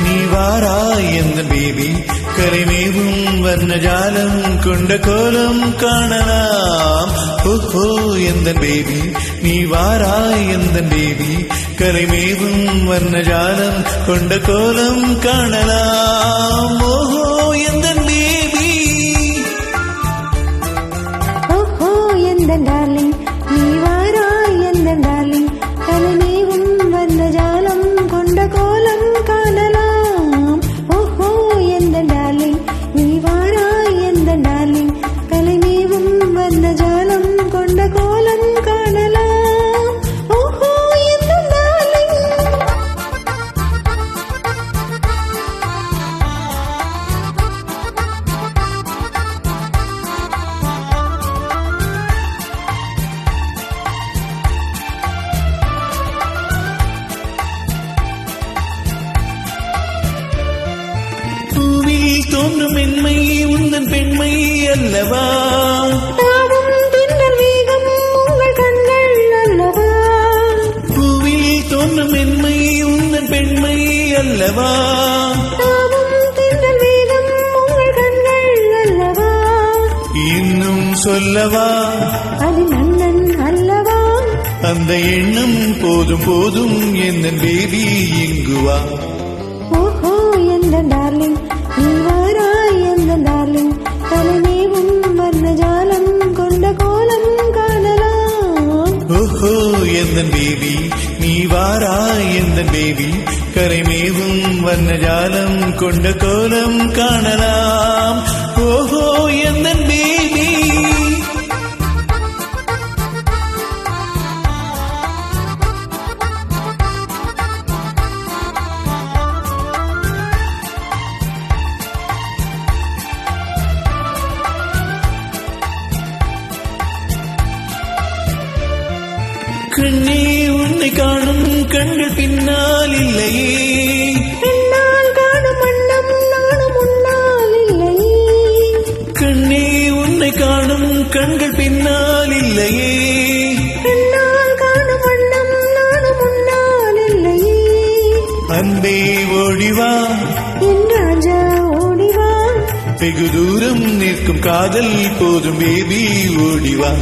நீ வாராய் எந்த பேபி கரைமேவும் வர்ணஜாலம் கொண்ட கோலம் காணலாம் ஓஹோ எந்த பேபி நீ வாராய் எந்த பேபி கரைமேவும் வர்ணஜாலம் கொண்ட கோலம் காணலாம் ஓஹோ எந்த பேபி ஓஹோ எந்த டார்லிங் நீ வாராய் எந்த டார்லிங் கரைமேவும் வர்ணஜாலம் கொண்ட கோலம் காணலாம் ஓஹோ எந்த டார்லிங் நீ வாராய் எந்த டார்லிங் கரைமேவும் வர்ணஜாலம் கொண்ட கோலம் காணலாம் ஓஹோ எந்த டார்லிங் பூவில் தோன்றும் மென்மை உந்தன் பெண்மை அல்லவா தாவும் திங்கள் வேகம் உங்கள் கண்கள் அல்லவா பூவில் தோன்றும் மென்மை உந்தன் பெண்மை அல்லவா தாவும் திங்கள் வேகம் உங்கள் கண்கள் அல்லவா இன்னும் சொல்லவா அது மன்னன் அல்லவா அந்த எண்ணம் போதும் போதும் எந்த பேபி இங்குவா ஓஹோ எந்த டார்லிங் நீ வாராய் எந்த டார்லிங் கலைமேவும் வர்ணஜாலம் கொண்ட கோலம் காணலாம் ஓஹோ எந்த பேபி நீ வாராய் எந்த பேபி கரைமேவும் வர்ணஜாலம் கொண்ட கோலம் காணலாம் ஓஹோ எந்த பேபி கண்ணே உன்னை காணும் கண்கள் பின்னால் இல்லையே பின்னால் காணும் வண்ணம் நானும் முன்னால் இல்லையே கண்ணே உன்னை காணும் கண்கள் பின்னால் இல்லையே பின்னால் காணும் வண்ணம் நானும் முன்னால் இல்லையே அன்பே ஓடிவா என் ராஜா ஓடிவா வெகு தூரம் நிற்கும் காதல் போதும் பேபி ஓடிவா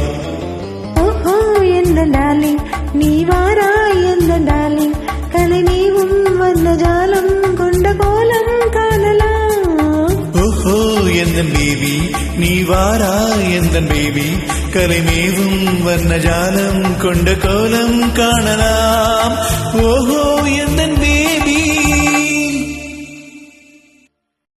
ஓஹோ எந்த டார்லிங் நீ வாராய் எந்த டார்லிங் கலைமேவும் வர்ணஜாலம் கொண்ட கோலம் காணலாம் ஓஹோ எந்த பேபி நீ வாராய் எந்த பேபி கரைமேவும் வர்ணஜாலம் கொண்ட கோலம் காணலாம் ஓஹோ எந்த